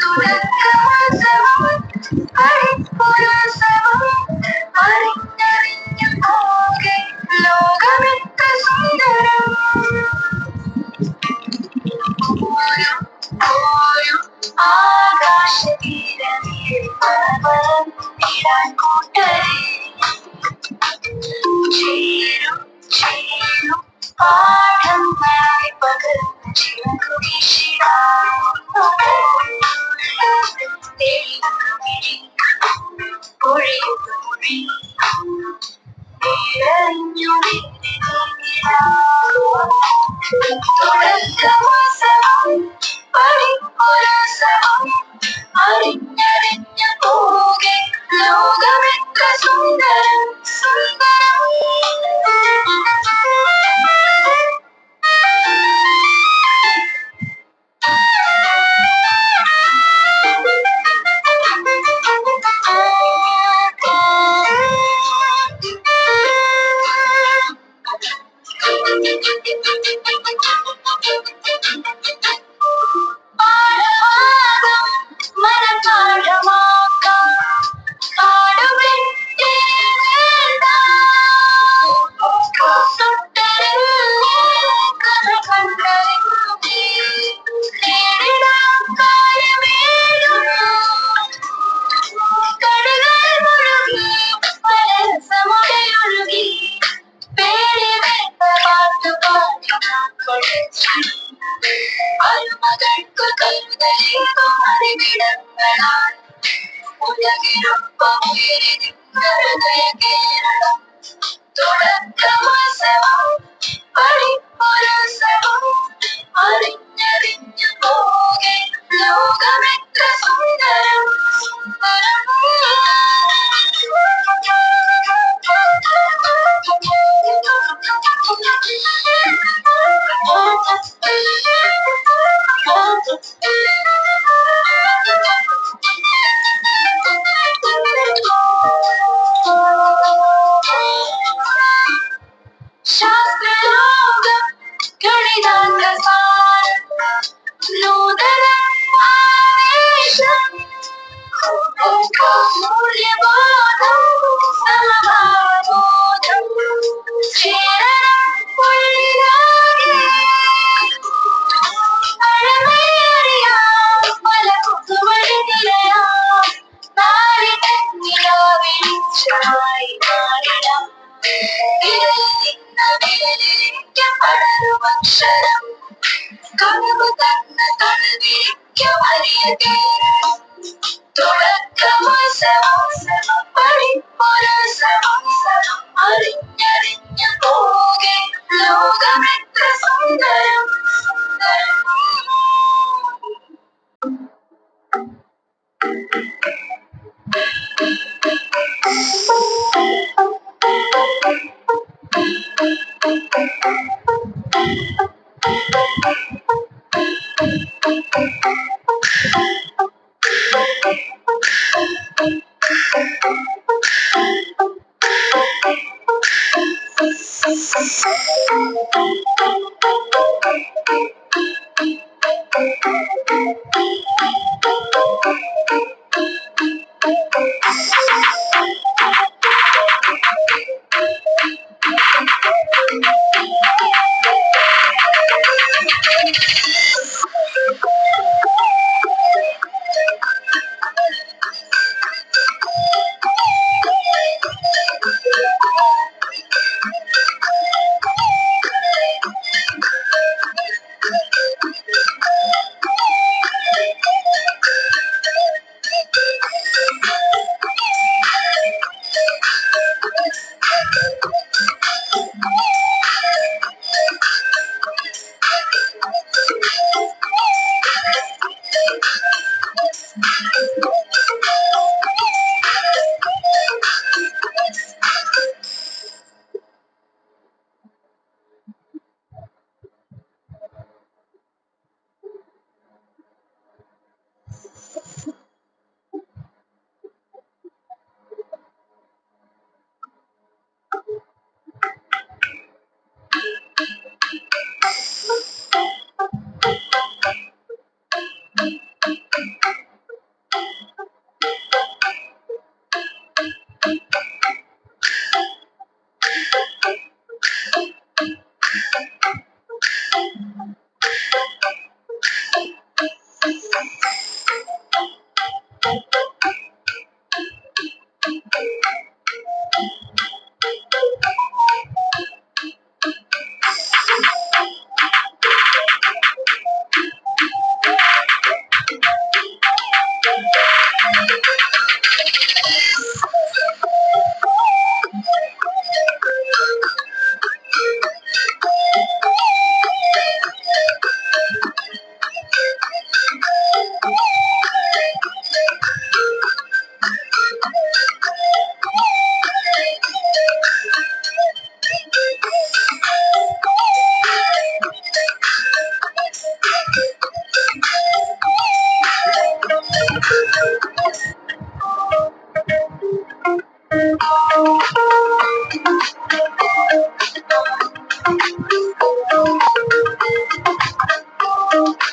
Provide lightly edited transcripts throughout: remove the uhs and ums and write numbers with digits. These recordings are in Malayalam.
തുടക്കമാസവും പടിപ്പുരസവും അറിഞ്ഞറിഞ്ഞു പോകെ ലോകമെത്ര സുന്ദരം. ഓരോ ആകാശതീരമേ പറന്നിടാൻ കൂട്ടരെ ചേരും ചേരും പാഠങ്ങളായി പകർന്ന് ചിറകു വീശിടാൻ പൊഴിയുന്ന മൊഴി നേരറിഞ്ഞു തുടക്കമാസവും പടിപ്പുരസവും അറിഞ്ഞറിഞ്ഞു പോകെ ലോകമെത്ര സുന്ദരം സുന്ദരം. അരുമകൾക്കു കരുതലേകും അറിവിടങ്ങളാൽ ഉലകിനൊപ്പം ഉയരുന്ന ഹൃദയ കേരളം. തുടക്കമാസവും പടിപ്പുരസവും അറിഞ്ഞറിഞ്ഞു പോകെ ലോകമെത്ര സുന്ദരം സുന്ദരം. ശാസ്ത്രലോകം ഗണിതാംഗസാരം നൂതന ആവേശം മൂല്യബോധം സമഭാവബോധം ചേരണം ഉള്ളിലാകെ പഴമേറിയാം പല കുത്തുവഴി നിലയാം നാടിന്റെ നിലാവെളിച്ചമായി മാറിടാം. വിരലിൽ നിന്ന് വിരലിലേക്ക് പടരുമക്ഷരം കനവ് തന്ന കനവിരിക്കും വലിയ കേരളം. തുടക്കമാസവും പടിപ്പുരസവും അറിഞ്ഞറിഞ്ഞു പോകെ ലോകമെത്ര സുന്ദരം സുന്ദരം.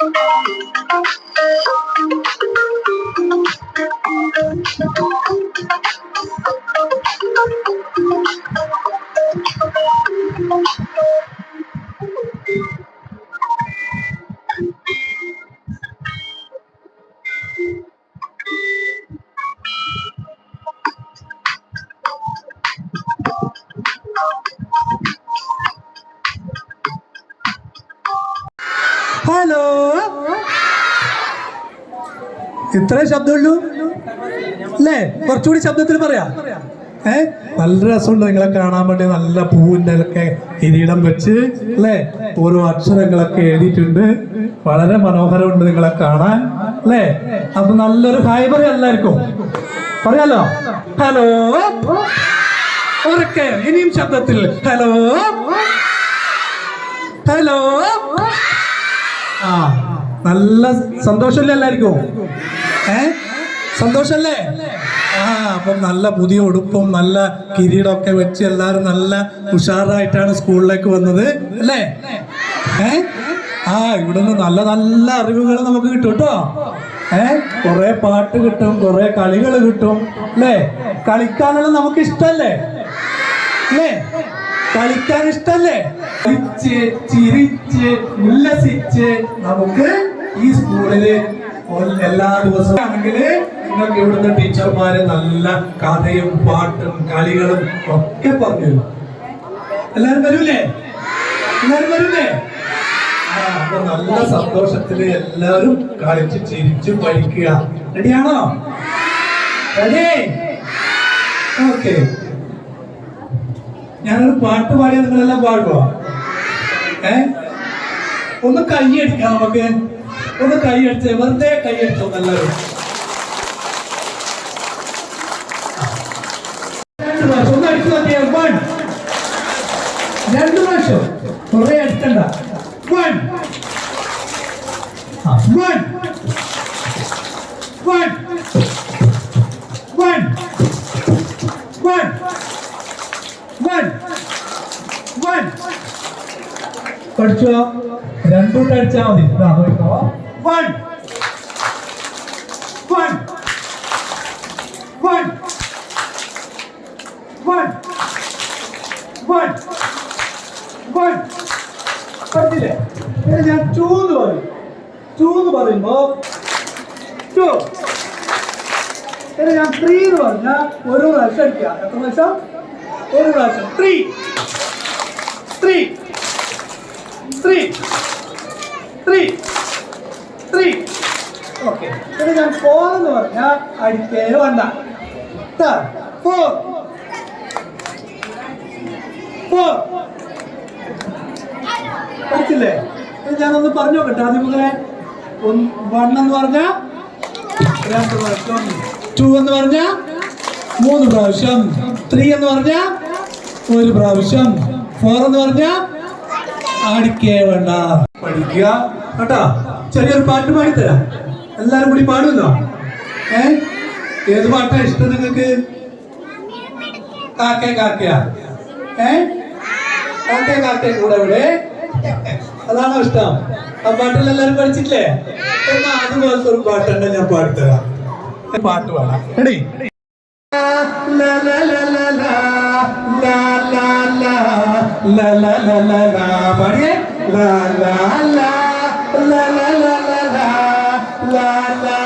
ഹലോ, ഇത്രേ ശബ്ദമുള്ളൂ അല്ലേ? കുറച്ചുകൂടി ശബ്ദത്തിൽ പറയാ. നല്ല രസമുണ്ട് നിങ്ങളെ കാണാൻ വേണ്ടി. നല്ല പൂവിൻ്റെ ഒക്കെ കിരീടം വെച്ച് അല്ലേ, ഓരോ അക്ഷരങ്ങളൊക്കെ എഴുതിയിട്ടുണ്ട്. വളരെ മനോഹരമുണ്ട് നിങ്ങളെ കാണാൻ അല്ലേ. അപ്പൊ നല്ലൊരു ഹായ് പറയാം എല്ലാവർക്കും. പറയാലോ? ഹലോ. ഉറക്കെ ഇനിയും ശബ്ദത്തിൽ ഹലോ ഹലോ. ആ, നല്ല സന്തോഷമല്ലേ എല്ലാവർക്കും? സന്തോഷല്ലേ? ആ, അപ്പം നല്ല പുതിയ ഉടുപ്പും നല്ല കിരീടമൊക്കെ വെച്ച് എല്ലാവരും നല്ല ഉഷാറായിട്ടാണ് സ്കൂളിലേക്ക് വന്നത് അല്ലേ? ആ, ഇവിടുന്ന് നല്ല നല്ല അറിവുകൾ നമുക്ക് കിട്ടും കേട്ടോ. കുറെ പാട്ട് കിട്ടും, കുറെ കളികൾ കിട്ടും അല്ലേ? കളിക്കാനുള്ള നമുക്ക് ഇഷ്ടല്ലേ അല്ലേ? കളിക്കാൻ ഇഷ്ടല്ലേ? കളിച്ച് ചിരിച്ച് ഉല്ലസിച്ച് നമുക്ക് ഈ സ്കൂളില് എല്ലാ ദിവസവും ആണെങ്കിൽ നിങ്ങൾക്ക് ഇവിടുന്ന് ടീച്ചർമാര് നല്ല കഥയും പാട്ടും കളികളും ഒക്കെ പറഞ്ഞു തരും. എല്ലാരും വരൂലേ? എല്ലാരും വരൂലേ? ആ, അപ്പൊ നല്ല സന്തോഷത്തില് എല്ലാവരും കളിച്ച് ചിരിച്ചു പഠിക്കുക. റെഡിയാണോ? റെഡി? ഓക്കെ. ഞാനൊരു പാട്ട് പാടിയാൽ നിങ്ങളെല്ലാം പാടുവോ? ഒന്ന് കൈയടിക്കാം നമുക്ക്. ഒന്ന് കൈയടിച്ച് വെറുതെ കൈയടിച്ചോ എല്ലാവരും. 2 പ്രാവശ്യം ഒന്ന് അടിച്ചു നോക്കിയാൽ 1 2 പ്രാവശ്യം കുറെ അടിക്കണ്ട. 1 1 1 1 1 1 1. പഠിച്ചോ? 2 കൂടെ അടിച്ചാൽ മതി. 1 1 1 1 1 1. പഠിച്ചില്ലേ? ഞാൻ 2 എന്ന് പറയും. 2 എന്ന് പറയുമ്പോ 2. ഞാൻ 3 എന്ന് പറഞ്ഞാൽ ഒരു പ്രാവശ്യം അടിക്കുക. എത്ര പ്രാവശ്യം? ഒരു പ്രാവശ്യം. 3 3 3 3 3. ഓക്കെ. ഞാൻ 4 എന്ന് പറഞ്ഞാൽ അടിക്കേ വേണ്ട. 4 4. പഠിച്ചില്ലേ? ഞാനൊന്ന് പറഞ്ഞു നോക്കട്ടെ ആദ്യം മുതലേ. 1 എന്ന് പറഞ്ഞാൽ 2 പ്രാവശ്യം, 2 എന്ന് പറഞ്ഞാൽ 3 പ്രാവശ്യം, 3 എന്ന് പറഞ്ഞാൽ 1 പ്രാവശ്യം, 4 എന്ന് പറഞ്ഞാൽ അടിക്കേ വേണ്ട. പഠിക്കുക കേട്ടോ. ചെറിയൊരു പാട്ട് പാടിത്തരാം. എല്ലാരും കൂടി പാടുമല്ലോ. ഏത് പാട്ടാ ഇഷ്ടം നിങ്ങൾക്ക്? കാക്കേ കാക്കയാ? കാക്കേ കാക്കേ കൂടെ ഇവിടെ അതാണോ ഇഷ്ടം? ആ പാട്ടിൽ എല്ലാരും പഠിച്ചിട്ടില്ലേ? എന്നാ അതുപോലത്തെ ഒരു പാട്ടുണ്ട്, ഞാൻ പാടിത്തരാം. പാട്ട് പാടാം. Ready? La la la la la la la la la la la la la. പാടിയേ? La la la la la la la la la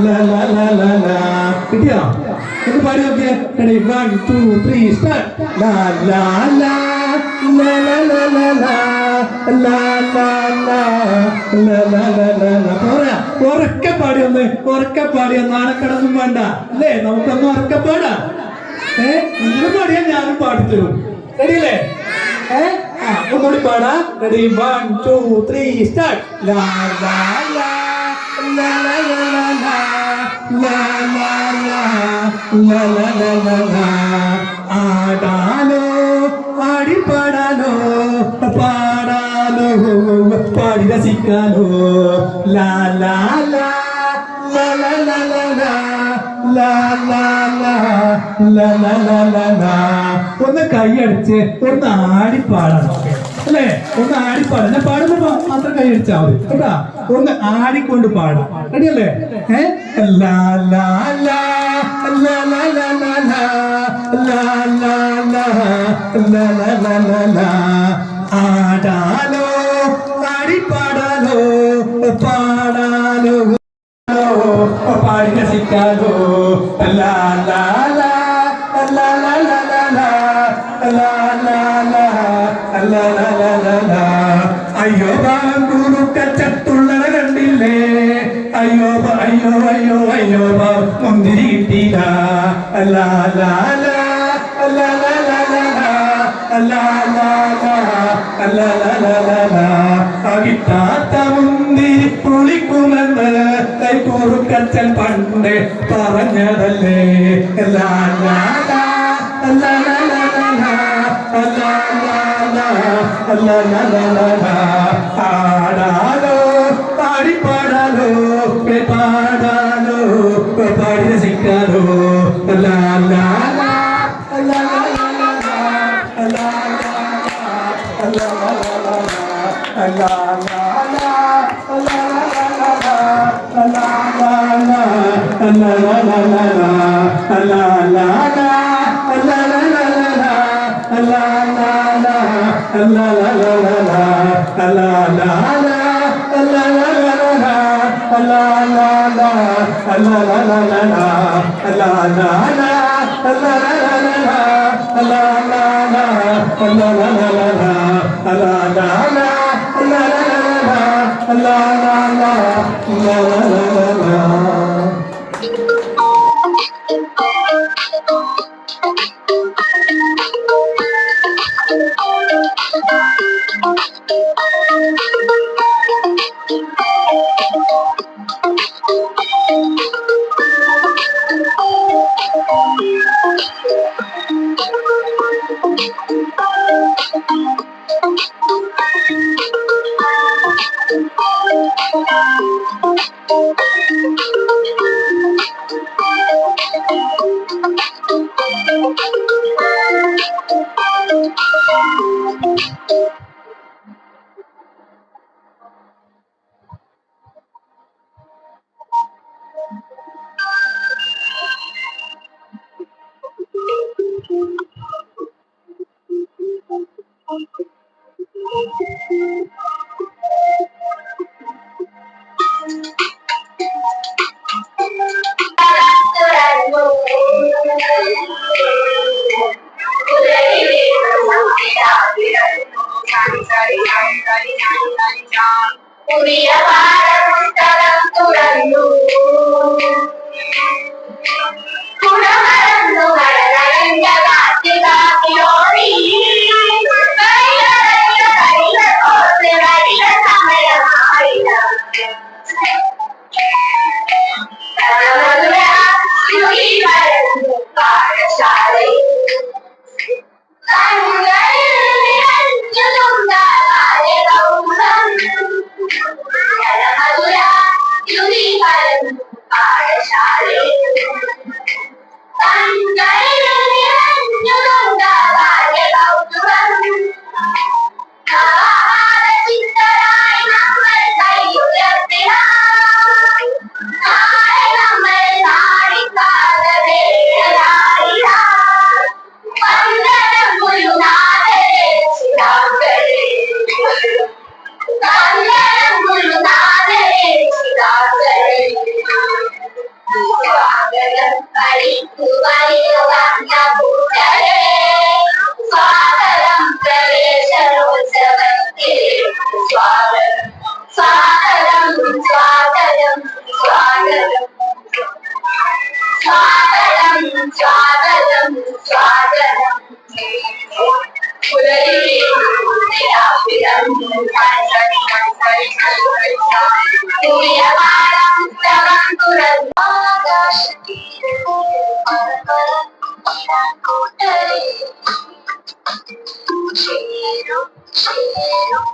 la la la la la la. കിട്ടിയോ? ഒന്ന് പാടി നോക്കിയേ. Ready? 1 2 3 start. La la la la la la la la la la la la la la. പോരാ, ഉറക്കെ പാടി ഒന്ന്. ഉറക്കെ പാടി നാണക്കടൊന്നും വേണ്ട അല്ലേ? നമുക്കൊന്ന് ഉറക്കെ പാടാം. നിങ്ങൾ പാടിയാൽ ഞാനും പാടിത്തരും. റെഡി അല്ലേ? ഒന്നുകൂടി പാടാം. Ready? 1 2 3 start. La la la la la la la la la la la la la la. ആടാലോ ആടിപ്പാടാലോ പാടാലോ പാടി രസിക്കാലോ. ലാ ലാ ലാ ലാ ലാ ലാ ലാ ലാ ലാ ലാ ലാ ലാ ലാ ലാ ലാ. ഒന്ന് കൈയടിച്ച് ഒന്ന് ആടിപ്പാടാം. അല്ലേ? ഒന്ന് ആടിപ്പാടാം. ഞാൻ പാടുമ്പോ മാത്രം കൈ അടിച്ചാൽ മതി കേട്ടാ. ഒന്ന് ആടിക്കൊണ്ട് പാടാം. റെഡി അല്ലേ? ലാ ലാ ലാ ലാ ലാ ലാ ലാ ലാ ലാ ലാ ലാ ലാ ലാ ലാ. ആടാലോ ആടിപ്പാടാലോ പാടാലോ പാടി രസിക്കാലോ. ലാ ലാ ലാ ലാ ലാ ലാ ലാ ലാ ലാ ലാ ലാ ലാ ലാ ലാ. അയ്യോ കുറുക്കച്ചത്തുള്ളവ കണ്ടില്ലേ? അയ്യോ അയ്യോ അയ്യോ അയ്യോ മുന്തിരി കിട്ടിയില്ല. ലാ ലാ ലാ ലാ ലാ ലാ ലാ ലാ ലാ ലാ ലാ ലാ. കിട്ടാത്ത മുന്തിരി പുളിക്കുമെന്ന് കുറുക്കച്ചൻ പണ്ട് പറഞ്ഞതല്ലേ. ലാ ലാ ലാ ലാ ലാ ലാ ലാ ലാ ലാ ലാ. ആടാലോ പാടിപ്പാടാലോ പാടാലോ പാടി രസിക്കാലോ. ലാ ലാ ലാ ലാ ലാ ലാ ലാ പുതിയ പാഠപുസ്തകം തുറന്നു കുടമറന്നു മഴനനഞ്ഞ കാറ്റിലോടി സമയമായില്ല പാഠശാലയിൽ സ്വാഗതം പ്രവേശനോത്സവത്തിൽ സ്വാഗതം സ്വാഗതം സ്വാഗതം സ്വാഗതം സ്വാഗതം സ്വാഗതം സ്വാഗതം. പുതിയ പാഠപുസ്തകം തുറന്നു ആകാശത്തീരെ ചേരും ചേരും